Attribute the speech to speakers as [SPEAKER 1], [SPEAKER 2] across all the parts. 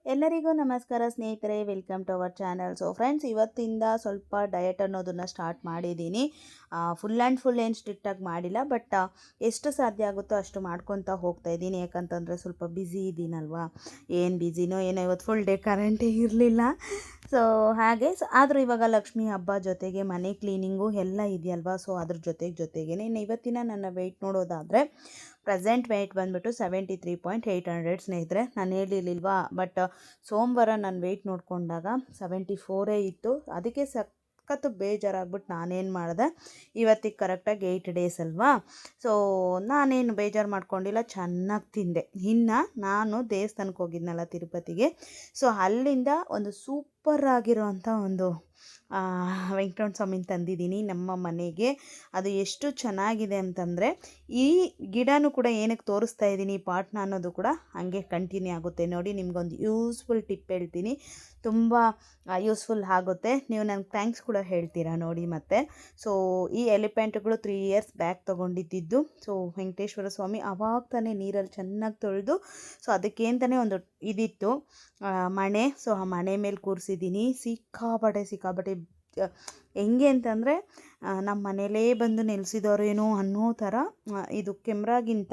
[SPEAKER 1] ಎಲ್ಲರಿಗೂ ನಮಸ್ಕಾರ ಸ್ನೇಹಿತರೆ, welcome to our channel. So friends, ಇವತ್ತಿಂದ ಸ್ವಲ್ಪ ಡಯಟ್ ಅನ್ನೋದನ್ನು ಸ್ಟಾರ್ಟ್ ಮಾಡಿದ್ದೀನಿ. ಫುಲ್ ಆ್ಯಂಡ್ ಫುಲ್ ಏನು ಸ್ಟ್ರಿಕ್ಟಾಗಿ ಮಾಡಿಲ್ಲ, ಬಟ್ ಎಷ್ಟು ಸಾಧ್ಯ ಆಗುತ್ತೋ ಅಷ್ಟು ಮಾಡ್ಕೊತಾ ಹೋಗ್ತಾ ಇದ್ದೀನಿ. ಯಾಕಂತಂದರೆ ಸ್ವಲ್ಪ ಬ್ಯುಸಿ ಇದ್ದೀನಲ್ವಾ, ಏನು ಬ್ಯುಸಿನೋ ಏನೋ, ಇವತ್ತು ಫುಲ್ ಡೇ ಕರೆಂಟೇ ಇರಲಿಲ್ಲ. ಸೊ ಹಾಗೆ ಆದರೂ ಇವಾಗ ಲಕ್ಷ್ಮೀ ಹಬ್ಬ ಜೊತೆಗೆ ಮನೆ ಕ್ಲೀನಿಂಗು ಎಲ್ಲ ಇದೆಯಲ್ವಾ, ಸೊ ಅದ್ರ ಜೊತೆಗೇ ಇನ್ನು ಇವತ್ತಿನ ನನ್ನ ವೆಯ್ಟ್ ನೋಡೋದಾದರೆ ಪ್ರೆಸೆಂಟ್ ವೆಯ್ಟ್ ಬಂದುಬಿಟ್ಟು 73.800 ಸ್ನೇಹಿತರೆ. ನಾನು ಹೇಳಿರಲಿಲ್ವಾ, ಬಟ್ ಸೋಮವಾರ ನಾನು ವೆಯ್ಟ್ ನೋಡಿಕೊಂಡಾಗ 74 ಇತ್ತು. ಅದಕ್ಕೆ ಸಖತ್ತು ಬೇಜಾರಾಗ್ಬಿಟ್ಟು ನಾನೇನು ಮಾಡಿದೆ, ಇವತ್ತಿಗೆ ಕರೆಕ್ಟಾಗಿ 8 ಡೇಸ್ ಅಲ್ವಾ. ಸೊ ನಾನೇನು ಬೇಜಾರು ಮಾಡ್ಕೊಂಡಿಲ್ಲ, ಚೆನ್ನಾಗಿ ತಿಂದೆ. ಇನ್ನು ನಾನು ದೇವಸ್ಥಾನಕ್ಕೆ ಹೋಗಿದ್ನಲ್ಲ ತಿರುಪತಿಗೆ, ಸೊ ಅಲ್ಲಿಂದ ಒಂದು ಸೂಪರ್ ಆಗಿರೋವಂಥ ಒಂದು ವೆಂಕಟರಮಣ ಸ್ವಾಮಿನ ತಂದಿದ್ದೀನಿ ನಮ್ಮ ಮನೆಗೆ. ಅದು ಎಷ್ಟು ಚೆನ್ನಾಗಿದೆ ಅಂತಂದರೆ, ಈ ಗಿಡನೂ ಕೂಡ ಏನಕ್ಕೆ ತೋರಿಸ್ತಾ ಇದ್ದೀನಿ ಪಾಟ್ನ ಅನ್ನೋದು ಕೂಡ ಹಾಗೆ ಕಂಟಿನ್ಯೂ ಆಗುತ್ತೆ ನೋಡಿ. ನಿಮ್ಗೊಂದು ಯೂಸ್ಫುಲ್ ಟಿಪ್ ಹೇಳ್ತೀನಿ, ತುಂಬ ಯೂಸ್ಫುಲ್ ಆಗುತ್ತೆ. ನೀವು ನನಗೆ ಥ್ಯಾಂಕ್ಸ್ ಕೂಡ ಹೇಳ್ತೀರಾ ನೋಡಿ. ಮತ್ತು ಸೊ ಈ ಎಲಿಫೆಂಟ್ಗಳು 3 ಇಯರ್ಸ್ ಬ್ಯಾಕ್ ತೊಗೊಂಡಿದ್ದು. ಸೊ ವೆಂಕಟೇಶ್ವರ ಸ್ವಾಮಿ ಅವಾಗ ತಾನೇ ನೀರಲ್ಲಿ ಚೆನ್ನಾಗಿ ತೊಳೆದು, ಸೊ ಅದಕ್ಕೆ ಅಂತಲೇ ಒಂದು ಇದಿತ್ತು ಮಣೆ. ಸೊ ಆ ಮಣೆ ಮೇಲೆ ಕೂರಿಸಿದ್ದೀನಿ. ಸಿಕ್ಕಾಪಟ್ಟೆ ಹೆಂಗೆ ಅಂತಂದರೆ, ನಮ್ಮ ಮನೇಲೇ ಬಂದು ನೆಲೆಸಿದವ್ರೇನೋ ಅನ್ನೋ ಥರ ಇದು ಕೆಮ್ರಾಗಿಂತ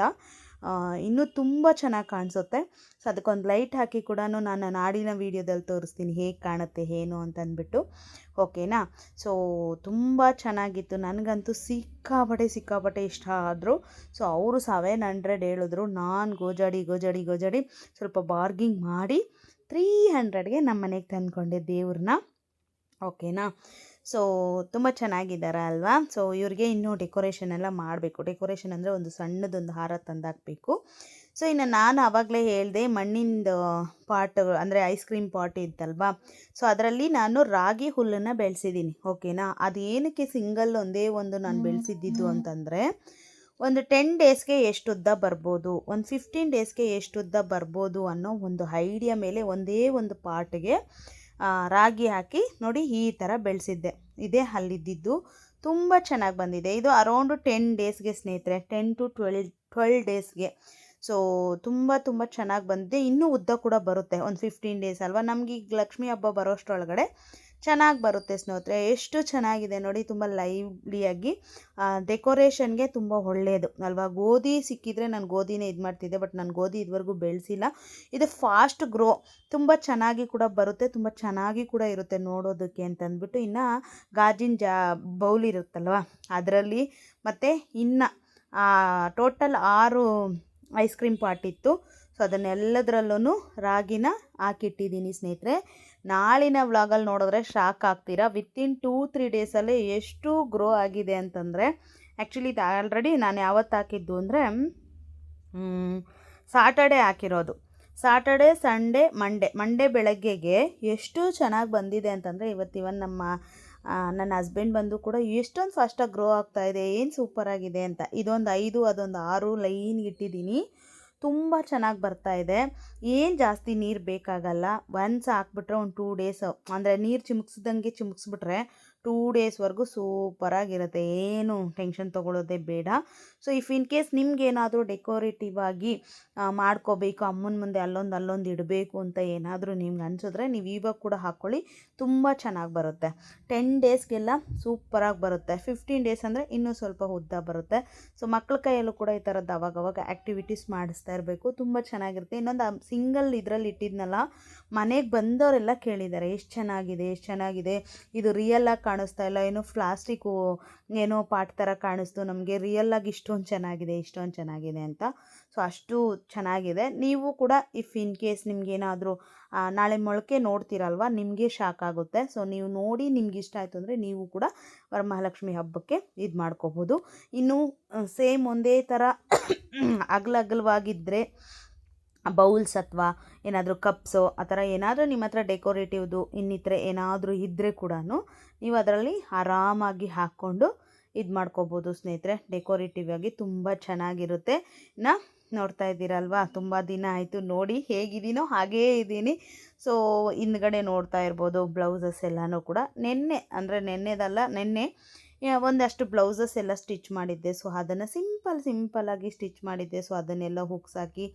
[SPEAKER 1] ಇನ್ನೂ ತುಂಬ ಚೆನ್ನಾಗಿ ಕಾಣಿಸುತ್ತೆ. ಸೊ ಅದಕ್ಕೊಂದು ಲೈಟ್ ಹಾಕಿ ಕೂಡ ನಾನು ನಾಡಿನ ವೀಡಿಯೋದಲ್ಲಿ ತೋರಿಸ್ತೀನಿ ಹೇಗೆ ಕಾಣುತ್ತೆ ಏನು ಅಂತಂದ್ಬಿಟ್ಟು, ಓಕೆನಾ. ಸೊ ತುಂಬ ಚೆನ್ನಾಗಿತ್ತು, ನನಗಂತೂ ಸಿಕ್ಕಾಪಟ್ಟೆ ಇಷ್ಟ ಆದರು. ಸೊ ಅವರು 700 ಹೇಳಿದ್ರು, ನಾನು ಗೋಜಾಡಿ ಸ್ವಲ್ಪ ಬಾರ್ಗಿಂಗ್ ಮಾಡಿ 300ಗೆ ನಮ್ಮ ಮನೆಗೆ ತಂದ್ಕೊಂಡೆ ದೇವ್ರನ್ನ, ಓಕೆನಾ. ಸೊ ತುಂಬ ಚೆನ್ನಾಗಿದ್ದಾರೆ ಅಲ್ವಾ. ಸೊ ಇವ್ರಿಗೆ ಇನ್ನೂ ಡೆಕೋರೇಷನ್ ಎಲ್ಲ ಮಾಡಬೇಕು. ಡೆಕೋರೇಷನ್ ಅಂದರೆ ಒಂದು ಸಣ್ಣದೊಂದು ಹಾರ ತಂದಾಕಬೇಕು. ಸೊ ಇನ್ನು ನಾನು ಆವಾಗಲೇ ಹೇಳಿದೆ, ಮಣ್ಣಿಂದು ಪಾಟ್ಗಳು ಅಂದರೆ ಐಸ್ ಕ್ರೀಮ್ ಪಾಟ್ ಇತ್ತಲ್ವಾ, ಸೊ ಅದರಲ್ಲಿ ನಾನು ರಾಗಿ ಹುಲ್ಲನ್ನು ಬೆಳೆಸಿದ್ದೀನಿ, ಓಕೆನಾ. ಅದು ಏನಕ್ಕೆ ಸಿಂಗಲ್ ಒಂದೇ ಒಂದು ನಾನು ಬೆಳೆಸಿದ್ದು ಅಂತಂದರೆ, ಒಂದು 10 ಡೇಸ್ಗೆ ಎಷ್ಟು ಉದ್ದ ಬರ್ಬೋದು, ಒಂದು 15 ಡೇಸ್ಗೆ ಎಷ್ಟು ಉದ್ದ ಬರ್ಬೋದು ಅನ್ನೋ ಒಂದು ಐಡಿಯಾ ಮೇಲೆ ಒಂದೇ ಒಂದು ಪಾಟ್ಗೆ ರಾಗಿ ಹಾಕಿ ನೋಡಿ ಈ ಥರ ಬೆಳೆಸಿದ್ದೆ. ಇದೇ ಅಲ್ಲಿದ್ದು ತುಂಬ ಚೆನ್ನಾಗಿ ಬಂದಿದೆ. ಇದು ಅರೌಂಡು 10 ಡೇಸ್ಗೆ ಸ್ನೇಹಿತರೆ, 10 to 12 ಡೇಸ್ಗೆ. ಸೊ ತುಂಬ ಚೆನ್ನಾಗಿ ಬಂದಿದೆ. ಇನ್ನೂ ಉದ್ದ ಕೂಡ ಬರುತ್ತೆ, ಒಂದು 15 ಡೇಸ್ ಅಲ್ವಾ. ನಮಗೆ ಈಗ ಲಕ್ಷ್ಮೀ ಹಬ್ಬ ಬರೋಷ್ಟರೊಳಗಡೆ ಚೆನ್ನಾಗಿ ಬರುತ್ತೆ ಸ್ನೇಹಿತರೆ. ಎಷ್ಟು ಚೆನ್ನಾಗಿದೆ ನೋಡಿ, ತುಂಬ ಲೈವ್ಲಿಯಾಗಿ. ಡೆಕೋರೇಷನ್ಗೆ ತುಂಬ ಒಳ್ಳೆಯದು ಅಲ್ವಾ. ಗೋಧಿ ಸಿಕ್ಕಿದರೆ ನಾನು ಗೋಧಿನೇ ಇದು ಮಾಡ್ತಿದ್ದೆ, ಬಟ್ ನಾನು ಗೋಧಿ ಇದುವರೆಗೂ ಬೆಳೆಸಿಲ್ಲ. ಇದು ಫಾಸ್ಟ್ ಗ್ರೋ, ತುಂಬ ಚೆನ್ನಾಗಿ ಕೂಡ ಬರುತ್ತೆ, ತುಂಬ ಚೆನ್ನಾಗಿ ಕೂಡ ಇರುತ್ತೆ ನೋಡೋದಕ್ಕೆ ಅಂತಂದ್ಬಿಟ್ಟು. ಇನ್ನು ಗಾಜಿನ ಬೌಲ್ ಇರುತ್ತಲ್ವ ಅದರಲ್ಲಿ, ಮತ್ತು ಇನ್ನು ಟೋಟಲ್ 6 ಐಸ್ ಕ್ರೀಮ್ ಪಾಟ್ ಇತ್ತು. ಸೊ ಅದನ್ನೆಲ್ಲದರಲ್ಲೂ ರಾಗಿನ ಹಾಕಿಟ್ಟಿದ್ದೀನಿ ಸ್ನೇಹಿತರೆ. ನಾಳಿನ ವ್ಲಾಗಲ್ಲಿ ನೋಡಿದ್ರೆ ಶಾಕ್ ಆಗ್ತೀರಾ, ವಿತಿನ್ 2-3 ಡೇಸಲ್ಲಿ ಎಷ್ಟು ಗ್ರೋ ಆಗಿದೆ ಅಂತಂದರೆ. ಆ್ಯಕ್ಚುಲಿ ಇದು ಆಲ್ರೆಡಿ ನಾನು ಯಾವತ್ತು ಹಾಕಿದ್ದು ಅಂದರೆ ಸಾಟರ್ಡೆ ಹಾಕಿರೋದು. ಸಾಟರ್ಡೆ, ಸಂಡೇ, ಮಂಡೇ ಬೆಳಗ್ಗೆಗೆ ಎಷ್ಟು ಚೆನ್ನಾಗಿ ಬಂದಿದೆ ಅಂತಂದರೆ, ಇವನ್ ನನ್ನ ಹಸ್ಬೆಂಡ್ ಬಂದು ಕೂಡ ಎಷ್ಟೊಂದು ಫಾಸ್ಟಾಗಿ ಗ್ರೋ ಆಗ್ತಾಯಿದೆ, ಏನು ಸೂಪರಾಗಿದೆ ಅಂತ. ಇದೊಂದು 5, ಅದೊಂದು 6 ಲೈನ್ಗೆ ಇಟ್ಟಿದ್ದೀನಿ. ತುಂಬ ಚೆನ್ನಾಗಿ ಬರ್ತಾಯಿದೆ. ಏನು ಜಾಸ್ತಿ ನೀರು ಬೇಕಾಗಲ್ಲ. ಒನ್ಸ್ ಹಾಕ್ಬಿಟ್ರೆ ಒಂದು 2 ಡೇಸ್, ಅಂದರೆ ನೀರು ಚಿಮುಕ್ಸ್ಬಿಟ್ರೆ 2 ಡೇಸ್ವರೆಗೂ ಸೂಪರಾಗಿರುತ್ತೆ. ಏನು ಟೆನ್ಷನ್ ತೊಗೊಳ್ಳೋದೇ ಬೇಡ. ಸೊ ಇಫ್ ಇನ್ ಕೇಸ್ ನಿಮ್ಗೇನಾದರೂ ಡೆಕೋರೇಟಿವ್ ಆಗಿ ಮಾಡ್ಕೋಬೇಕು, ಅಮ್ಮನ ಮುಂದೆ ಅಲ್ಲೊಂದು ಇಡಬೇಕು ಅಂತ ಏನಾದರೂ ನಿಮ್ಗೆ ಅನಿಸಿದ್ರೆ, ನೀವು ಇವಾಗ ಕೂಡ ಹಾಕ್ಕೊಳ್ಳಿ, ತುಂಬ ಚೆನ್ನಾಗಿ ಬರುತ್ತೆ. 10 ಡೇಸ್ಗೆಲ್ಲ ಸೂಪರಾಗಿ ಬರುತ್ತೆ. 15 ಡೇಸ್ ಅಂದರೆ ಇನ್ನೂ ಸ್ವಲ್ಪ ಉದ್ದ ಬರುತ್ತೆ. ಸೊ ಮಕ್ಕಳ ಕೈಯಲ್ಲೂ ಕೂಡ ಈ ಥರದ್ದು ಅವಾಗವಾಗ ಆ್ಯಕ್ಟಿವಿಟೀಸ್ ಮಾಡಿಸ್ತಾ ಇರಬೇಕು, ತುಂಬ ಚೆನ್ನಾಗಿರುತ್ತೆ. ಇನ್ನೊಂದು ಸಿಂಗಲ್ ಇದರಲ್ಲಿ ಇಟ್ಟಿದ್ನಲ್ಲ, ಮನೆಗೆ ಬಂದವರೆಲ್ಲ ಕೇಳಿದ್ದಾರೆ ಎಷ್ಟು ಚೆನ್ನಾಗಿದೆ, ಇದು ರಿಯಲ್ಲಾಗಿ ಕಾಣಿಸ್ತಾ ಇಲ್ಲ, ಏನೋ ಪ್ಲಾಸ್ಟಿಕ್ಕು ಏನೋ ಪಾಟ್ ಥರ ಕಾಣಿಸ್ತು ನಮಗೆ, ರಿಯಲ್ಲಾಗಿ ಇಷ್ಟೊಂದು ಚೆನ್ನಾಗಿದೆ ಅಂತ. ಸೊ ಅಷ್ಟು ಚೆನ್ನಾಗಿದೆ. ನೀವು ಕೂಡ ಇಫ್ ಇನ್ ಕೇಸ್ ನಿಮಗೇನಾದರೂ ನಾಳೆ ಮೊಳಕೆ ನೋಡ್ತೀರಲ್ವ, ನಿಮಗೆ ಶಾಕ್ ಆಗುತ್ತೆ. ಸೊ ನೀವು ನೋಡಿ ನಿಮ್ಗೆ ಇಷ್ಟ ಆಯಿತು ಅಂದರೆ ನೀವು ಕೂಡ ವರಮಹಾಲಕ್ಷ್ಮಿ ಹಬ್ಬಕ್ಕೆ ಇದು ಮಾಡ್ಕೋಬೋದು. ಇನ್ನು ಸೇಮ್ ಒಂದೇ ಥರ ಅಗಲವಾಗಿದ್ದರೆ ಬೌಲ್ಸ್ ಅಥವಾ ಏನಾದರೂ ಕಪ್ಸು ಆ ಥರ ಏನಾದರೂ ನಿಮ್ಮ ಹತ್ರ ಡೆಕೋರೇಟಿವ್ದು ಇನ್ನಿತರೆ ಏನಾದರೂ ಇದ್ದರೆ ಕೂಡ ನೀವು ಅದರಲ್ಲಿ ಆರಾಮಾಗಿ ಹಾಕ್ಕೊಂಡು ಇದು ಮಾಡ್ಕೋಬೋದು ಸ್ನೇಹಿತರೆ. ಡೆಕೋರೇಟಿವ್ ಆಗಿ ತುಂಬ ಚೆನ್ನಾಗಿರುತ್ತೆ. ನೋಡ್ತಾ ಇದ್ದೀರಲ್ವಾ, ತುಂಬ ದಿನ ಆಯಿತು ನೋಡಿ, ಹೇಗಿದ್ದೀನೋ ಹಾಗೇ ಇದ್ದೀನಿ. ಸೊ ಹಿಂದ್ಗಡೆ ನೋಡ್ತಾ ಇರ್ಬೋದು ಬ್ಲೌಸಸ್ ಎಲ್ಲನೂ ಕೂಡ ನಿನ್ನೆ ಒಂದಷ್ಟು ಬ್ಲೌಸಸ್ ಎಲ್ಲ ಸ್ಟಿಚ್ ಮಾಡಿದ್ದೆ. ಸೊ ಅದನ್ನು ಸಿಂಪಲ್ಲಾಗಿ ಸ್ಟಿಚ್ ಮಾಡಿದ್ದೆ. ಸೊ ಅದನ್ನೆಲ್ಲ ಹುಕ್ಸ್ ಹಾಕಿ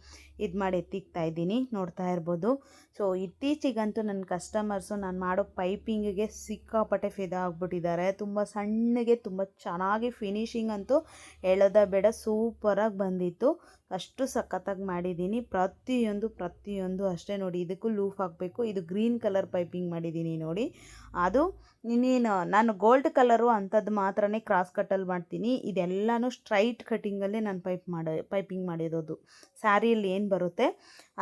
[SPEAKER 1] ಇದು ಮಾಡಿ ಎತ್ತಿಕ್ತಾ ಇದ್ದೀನಿ, ನೋಡ್ತಾ ಇರ್ಬೋದು. ಸೊ ಇತ್ತೀಚೆಗಂತೂ ನನ್ನ ಕಸ್ಟಮರ್ಸು ನಾನು ಮಾಡೋ ಪೈಪಿಂಗಿಗೆ ಸಿಕ್ಕಾಪಟ್ಟೆ ಫಿದಾ ಆಗ್ಬಿಟ್ಟಿದ್ದಾರೆ. ತುಂಬ ಸಣ್ಣಗೆ ತುಂಬ ಚೆನ್ನಾಗಿ ಫಿನಿಶಿಂಗ್ ಅಂತೂ ಹೇಳೋದೇ ಬೇಡ, ಸೂಪರಾಗಿ ಬಂದಿತ್ತು. ಅಷ್ಟು ಸಖತ್ತಾಗಿ ಮಾಡಿದ್ದೀನಿ. ಪ್ರತಿಯೊಂದು ಅಷ್ಟೇ ನೋಡಿ. ಇದಕ್ಕೂ ಲೂಫ್ ಹಾಕಬೇಕು. ಇದು ಗ್ರೀನ್ ಕಲರ್ ಪೈಪಿಂಗ್ ಮಾಡಿದ್ದೀನಿ ನೋಡಿ. ಅದು ಇನ್ನೇನು ನಾನು ಗೋಲ್ಡ್ ಕಲರು ಅಂಥದ್ದು ಮಾತ್ರನೇ ಕ್ರಾಸ್ ಕಟ್ಟಲ್ಲಿ ಮಾಡ್ತೀನಿ. ಇದೆಲ್ಲನೂ ಸ್ಟ್ರೈಟ್ ಕಟ್ಟಿಂಗಲ್ಲೇ ನಾನು ಪೈಪಿಂಗ್ ಮಾಡಿರೋದು. ಸ್ಯಾರಿಯಲ್ಲಿ ಏನು ಬರುತ್ತೆ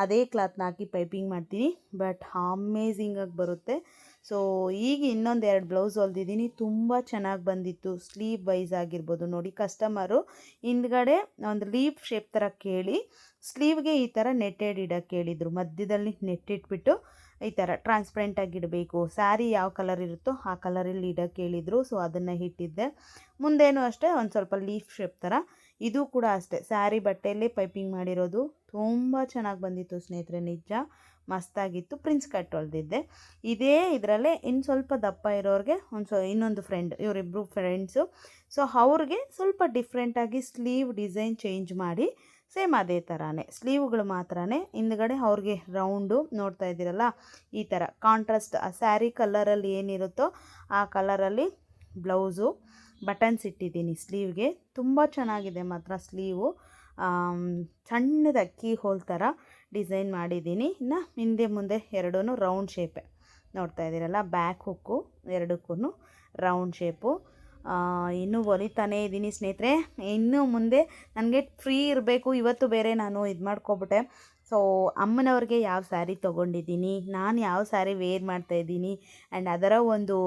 [SPEAKER 1] ಅದೇ ಕ್ಲಾತ್ನ ಹಾಕಿ ಪೈಪಿಂಗ್ ಮಾಡ್ತೀನಿ. ಬಟ್ ಅಮೇಝಿಂಗಾಗಿ ಬರುತ್ತೆ. ಸೊ ಈಗ ಇನ್ನೊಂದು 2 ಬ್ಲೌಸ್ ಹೊಲ್ದಿದ್ದೀನಿ. ತುಂಬ ಚೆನ್ನಾಗಿ ಬಂದಿತ್ತು. ಸ್ಲೀವ್ ವೈಸ್ ಆಗಿರ್ಬೋದು ನೋಡಿ. ಕಸ್ಟಮರು ಹಿಂದ್ಗಡೆ ಒಂದು ಲೀಫ್ ಶೇಪ್ ಥರ ಕೇಳಿ ಸ್ಲೀವ್ಗೆ ಈ ಥರ ನೆಟ್ಟೆಡ್ ಇಡೋಕ್ಕೆ ಹೇಳಿದರು. ಮಧ್ಯದಲ್ಲಿ ನೆಟ್ಟಿಟ್ಬಿಟ್ಟು ಈ ಥರ ಟ್ರಾನ್ಸ್ಪರೆಂಟಾಗಿ ಇಡಬೇಕು, ಸ್ಯಾರಿ ಯಾವ ಕಲರ್ ಇರುತ್ತೋ ಆ ಕಲರಲ್ಲಿ ಇಡೋಕ್ಕೆ ಹೇಳಿದರು. ಸೊ ಅದನ್ನು ಇಟ್ಟಿದ್ದೆ. ಮುಂದೇನೂ ಅಷ್ಟೇ ಒಂದು ಸ್ವಲ್ಪ ಲೀಫ್ ಶೇಪ್ ಥರ. ಇದು ಕೂಡ ಅಷ್ಟೇ ಸ್ಯಾರಿ ಬಟ್ಟೆಯಲ್ಲೇ ಪೈಪಿಂಗ್ ಮಾಡಿರೋದು. ತುಂಬ ಚೆನ್ನಾಗಿ ಬಂದಿತ್ತು ಸ್ನೇಹಿತರೆ, ನಿಜ ಮಸ್ತಾಗಿತ್ತು. Prince cut ಹೊಲ್ದಿದ್ದೆ. ಇದೇ ಇದರಲ್ಲೇ ಇನ್ನು ಸ್ವಲ್ಪ ದಪ್ಪ ಇರೋರಿಗೆ ಇನ್ನೊಂದು ಫ್ರೆಂಡ್, ಇವರಿಬ್ಬರು ಫ್ರೆಂಡ್ಸು. ಸೊ ಅವ್ರಿಗೆ ಸ್ವಲ್ಪ ಡಿಫ್ರೆಂಟಾಗಿ ಸ್ಲೀವ್ ಡಿಸೈನ್ ಚೇಂಜ್ ಮಾಡಿ ಸೇಮ್ ಅದೇ ಥರನೇ ಸ್ಲೀವ್ಗಳು ಮಾತ್ರನೇ ಹಿಂದ್ಗಡೆ ಅವ್ರಿಗೆ ರೌಂಡು ನೋಡ್ತಾ ಇದ್ದೀರಲ್ಲ ಈ ಥರ ಕಾಂಟ್ರಾಸ್ಟ್ ಆ ಸ್ಯಾರಿ ಕಲರಲ್ಲಿ ಏನಿರುತ್ತೋ ಆ ಕಲರಲ್ಲಿ ಬ್ಲೌಸು ಬಟನ್ಸ್ ಇಟ್ಟಿದ್ದೀನಿ ಸ್ಲೀವ್ಗೆ. ತುಂಬ ಚೆನ್ನಾಗಿದೆ ಮಾತ್ರ ಸ್ಲೀವು. ಸಣ್ಣದ ಅಕ್ಕಿ ಹೋಲ್ ಥರ ಡಿಸೈನ್ ಮಾಡಿದ್ದೀನಿ. ಇನ್ನು ಹಿಂದೆ ಮುಂದೆ ಎರಡೂ ರೌಂಡ್ ಶೇಪೆ ನೋಡ್ತಾ ಇದ್ದೀರಲ್ಲ. ಬ್ಯಾಕ್ ಹುಕ್ಕು ಎರಡಕ್ಕೂ ರೌಂಡ್ ಶೇಪು. ಇನ್ನೂ ಹೊಲಿತಾನೇ ಇದ್ದೀನಿ ಸ್ನೇಹಿತರೆ. ಇನ್ನು ಮುಂದೆ ನನಗೆ ಫ್ರೀ ಇರಬೇಕು. ಇವತ್ತು ಬೇರೆ ನಾನು ಇದು ಮಾಡ್ಕೊಬಿಟ್ಟೆ. ಸೊ ಅಮ್ಮನವ್ರಿಗೆ ಯಾವ ಸ್ಯಾರಿ ತೊಗೊಂಡಿದ್ದೀನಿ, ನಾನು ಯಾವ ಸ್ಯಾರಿ ವೇರ್ ಮಾಡ್ತಾಯಿದ್ದೀನಿ ಆ್ಯಂಡ್ ಅದರ ಒಂದು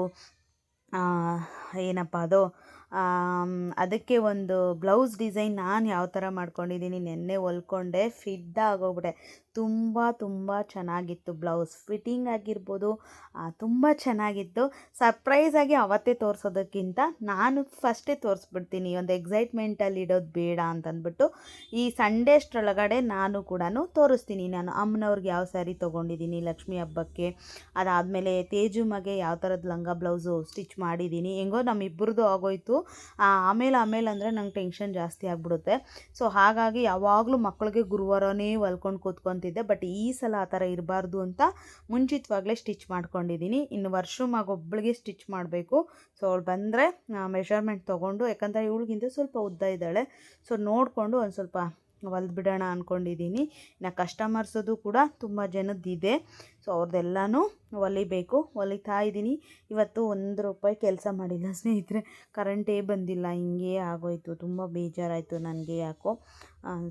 [SPEAKER 1] ಏನಪ್ಪ ಅದು ಅದಕ್ಕೆ ಒಂದು ಬ್ಲೌಸ್ ಡಿಸೈನ್ ನಾನು ಯಾವ ಥರ ಮಾಡ್ಕೊಂಡಿದ್ದೀನಿ ನೆನ್ನೆ ಹೊಲ್ಕೊಂಡೆ. ಫಿಡ್ ಆಗೋಗ್ಬಿಟ್ಟೆ. ತುಂಬ ಚೆನ್ನಾಗಿತ್ತು ಬ್ಲೌಸ್. ಫಿಟ್ಟಿಂಗ್ ಆಗಿರ್ಬೋದು ತುಂಬ ಚೆನ್ನಾಗಿತ್ತು. ಸರ್ಪ್ರೈಸಾಗಿ ಅವತ್ತೇ ತೋರಿಸೋದಕ್ಕಿಂತ ನಾನು ಫಸ್ಟೇ ತೋರಿಸ್ಬಿಡ್ತೀನಿ, ಒಂದು ಎಕ್ಸೈಟ್ಮೆಂಟಲ್ಲಿ ಇಡೋದು ಬೇಡ ಅಂತಂದ್ಬಿಟ್ಟು ಈ ಸಂಡೇ ಅಷ್ಟರೊಳಗಡೆ ನಾನು ಕೂಡ ತೋರಿಸ್ತೀನಿ. ನಾನು ಅಮ್ಮನವ್ರಿಗೆ ಯಾವ ಸ್ಯಾರಿ ತೊಗೊಂಡಿದ್ದೀನಿ ಲಕ್ಷ್ಮೀ ಹಬ್ಬಕ್ಕೆ, ಅದಾದಮೇಲೆ ತೇಜುಮಗೆ ಯಾವ ಥರದ ಲಂಗ ಬ್ಲೌಸು ಸ್ಟಿಚ್ ಮಾಡಿದ್ದೀನಿ. ಹೆಂಗೋ ನಮ್ಮಿಬ್ಬರದು ಆಗೋಯ್ತು. ಆಮೇಲೆ ಅಂದರೆ ನಂಗೆ ಟೆನ್ಷನ್ ಜಾಸ್ತಿ ಆಗಿಬಿಡುತ್ತೆ. ಸೊ ಹಾಗಾಗಿ ಯಾವಾಗಲೂ ಮಕ್ಕಳಿಗೆ ಗುರುವಾರನೇ ಹೊಲ್ಕೊಂಡು ಕೂತ್ಕೊತಿದ್ದೆ. ಬಟ್ ಈ ಸಲ ಆ ಥರ ಇರಬಾರ್ದು ಅಂತ ಮುಂಚಿತವಾಗಲೇ ಸ್ಟಿಚ್ ಮಾಡ್ಕೊಂಡಿದ್ದೀನಿ. ಇನ್ನು ವರ್ಷಮಾಗೊಬ್ಬಳಿಗೆ ಸ್ಟಿಚ್ ಮಾಡಬೇಕು. ಸೊ ಅವಳು ಬಂದರೆ ಮೆಷರ್ಮೆಂಟ್ ತೊಗೊಂಡು, ಯಾಕಂದರೆ ಇವಳಿಗಿಂತ ಸ್ವಲ್ಪ ಉದ್ದ ಇದ್ದಾಳೆ, ಸೊ ನೋಡಿಕೊಂಡು ಒಂದು ಸ್ವಲ್ಪ ಹೊಲ್ದ್ಬಿಡೋಣ ಅಂದ್ಕೊಂಡಿದ್ದೀನಿ. ಇನ್ನು ಕಸ್ಟಮರ್ಸದು ಕೂಡ ತುಂಬ ಜನದ್ದಿದೆ. ಸೊ ಅವ್ರದ್ದೆಲ್ಲನೂ ಹೊಲಿತಾ ಇದ್ದೀನಿ. ಇವತ್ತು ₹1 ಕೆಲಸ ಮಾಡಿಲ್ಲ ಸ್ನೇಹಿತರೆ. ಕರೆಂಟೇ ಬಂದಿಲ್ಲ. ಹಿಂಗೇ ಆಗೋಯ್ತು. ತುಂಬ ಬೇಜಾರಾಯಿತು ನನಗೆ ಯಾಕೋ.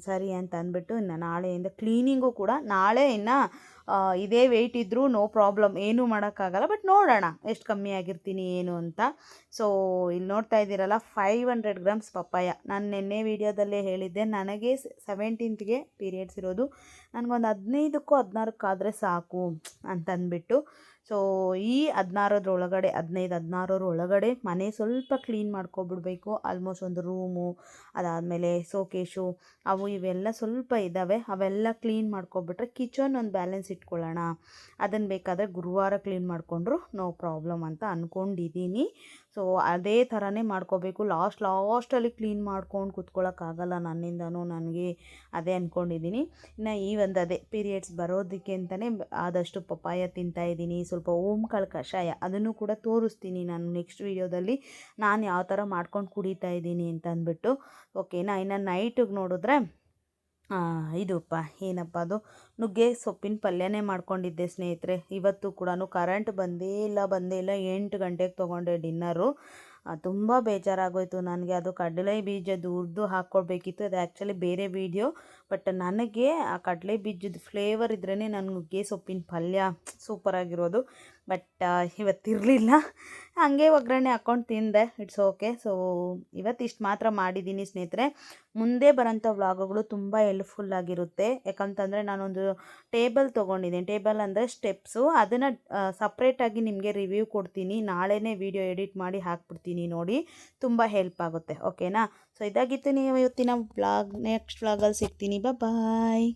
[SPEAKER 1] ಸರಿ ಅಂತ ಅಂದ್ಬಿಟ್ಟು ಇನ್ನು ನಾಳೆಯಿಂದ ಕ್ಲೀನಿಂಗು ಕೂಡ ನಾಳೆ ಇನ್ನು ಇದೇ ವೆಯ್ಟ್ ಇದ್ದರೂ ನೋ ಪ್ರಾಬ್ಲಮ್, ಏನೂ ಮಾಡೋಕ್ಕಾಗಲ್ಲ. ಬಟ್ ನೋಡೋಣ ಎಷ್ಟು ಕಮ್ಮಿ ಆಗಿರ್ತೀನಿ ಏನು ಅಂತ. ಸೊ ಇಲ್ಲಿ ನೋಡ್ತಾ ಇದ್ದೀರಲ್ಲ 500 ಗ್ರಾಮ್ಸ್ ಪಪ್ಪಾಯ. ನಾನು ನಿನ್ನೆ ವೀಡಿಯೋದಲ್ಲೇ ಹೇಳಿದ್ದೆ ನನಗೆ 17th ಪೀರಿಯಡ್ಸ್ ಇರೋದು. ನನಗೊಂದು 15ಕ್ಕೋ 16ಕ್ಕಾದರೆ ಸಾಕು ಅಂತಂದ್ಬಿಟ್ಟು. ಸೊ ಈ 15-16 ಒಳಗಡೆ ಮನೆ ಸ್ವಲ್ಪ ಕ್ಲೀನ್ ಮಾಡ್ಕೊಬಿಡ್ಬೇಕು. ಆಲ್ಮೋಸ್ಟ್ ಒಂದು ರೂಮು, ಅದಾದಮೇಲೆ ಸೋಕೇಶು, ಅವು ಇವೆಲ್ಲ ಸ್ವಲ್ಪ ಇದ್ದಾವೆ. ಅವೆಲ್ಲ ಕ್ಲೀನ್ ಮಾಡ್ಕೊಬಿಟ್ರೆ ಕಿಚನ್ ಒಂದು ಬ್ಯಾಲೆನ್ಸ್ ಇಟ್ಕೊಳ್ಳೋಣ. ಅದನ್ನು ಬೇಕಾದರೆ ಗುರುವಾರ ಕ್ಲೀನ್ ಮಾಡಿಕೊಂಡ್ರು ನೋ ಪ್ರಾಬ್ಲಮ್ ಅಂತ ಅಂದ್ಕೊಂಡಿದ್ದೀನಿ. ಸೊ ಅದೇ ಥರನೇ ಮಾಡ್ಕೋಬೇಕು. ಲಾಸ್ಟಲ್ಲಿ ಕ್ಲೀನ್ ಮಾಡ್ಕೊಂಡು ಕೂತ್ಕೊಳ್ಳೋಕ್ಕಾಗಲ್ಲ ನನ್ನಿಂದನೂ. ನನಗೆ ಅದೇ ಅಂದ್ಕೊಂಡಿದ್ದೀನಿ. ಇನ್ನು ಈ ಒಂದು ಅದೇ ಪೀರಿಯಡ್ಸ್ ಬರೋದಕ್ಕೆ ಅಂತಲೇ ಆದಷ್ಟು ಪಪ್ಪಾಯ ತಿಂತಾಯಿದ್ದೀನಿ. ಸ್ವಲ್ಪ ಓಂಕಾಳು ಕಷಾಯ ಅದನ್ನು ಕೂಡ ತೋರಿಸ್ತೀನಿ ನಾನು ನೆಕ್ಸ್ಟ್ ವೀಡಿಯೋದಲ್ಲಿ, ನಾನು ಯಾವ ಥರ ಮಾಡ್ಕೊಂಡು ಕುಡಿತಾ ಇದ್ದೀನಿ ಅಂತ ಅಂದ್ಬಿಟ್ಟು. ಓಕೆನಾ. ಇನ್ನು ನೈಟಿಗೆ ನೋಡಿದ್ರೆ ಏನಪ್ಪ ಅದು ನುಗ್ಗೆ ಸೊಪ್ಪಿನ ಪಲ್ಯನೇ ಮಾಡ್ಕೊಂಡಿದ್ದೆ ಸ್ನೇಹಿತರೆ. ಇವತ್ತು ಕೂಡ ಕರೆಂಟ್ ಬಂದೇ ಇಲ್ಲ. 8 ಗಂಟೆಗೆ ತೊಗೊಂಡೆ ಡಿನ್ನರು. ತುಂಬ ಬೇಜಾರಾಗೋಯ್ತು ನನಗೆ. ಅದು ಕಡಲೆ ಬೀಜದ ಹುರಿದು ಹಾಕ್ಕೊಡ್ಬೇಕಿತ್ತು. ಅದು ಆ್ಯಕ್ಚುಲಿ ಬೇರೆ ವೀಡಿಯೋ. ಬಟ್ ನನಗೆ ಆ ಕಡಲೆ ಬೀಜದ ಫ್ಲೇವರ್ ಇದ್ರೇ ನನ್ನ ನುಗ್ಗೆ ಸೊಪ್ಪಿನ ಪಲ್ಯ ಸೂಪರಾಗಿರೋದು. ಬಟ್ ಇವತ್ತಿರಲಿಲ್ಲ. ಹಾಗೆ ಒಗ್ಗರಣೆ ಹಾಕ್ಕೊಂಡು ತಿಂದೆ. It's okay. ಸೊ ಇವತ್ತಿಷ್ಟು ಮಾತ್ರ ಮಾಡಿದ್ದೀನಿ ಸ್ನೇಹಿತರೆ. ಮುಂದೆ ಬರೋಂಥ ವ್ಲಾಗುಗಳು ತುಂಬ ಹೆಲ್ಪ್ಫುಲ್ಲಾಗಿರುತ್ತೆ. ಯಾಕಂತಂದರೆ ನಾನೊಂದು ಟೇಬಲ್ ತೊಗೊಂಡಿದ್ದೀನಿ. ಟೇಬಲ್ ಅಂದರೆ ಸ್ಟೆಪ್ಸು. ಅದನ್ನು ಸಪ್ರೇಟಾಗಿ ನಿಮಗೆ ರಿವ್ಯೂ ಕೊಡ್ತೀನಿ. ನಾಳೆನೇ ವೀಡಿಯೋ ಎಡಿಟ್ ಮಾಡಿ ಹಾಕ್ಬಿಡ್ತೀನಿ ನೋಡಿ. ತುಂಬ ಹೆಲ್ಪ್ ಆಗುತ್ತೆ. ಓಕೆನಾ. ಸೊ ಇದಾಗಿತ್ತು ನೀವು ಇವತ್ತಿನ ವ್ಲಾಗ್. ನೆಕ್ಸ್ಟ್ ವ್ಲಾಗಲ್ಲಿ ಸಿಗ್ತೀನಿ. ಬಾಯ್.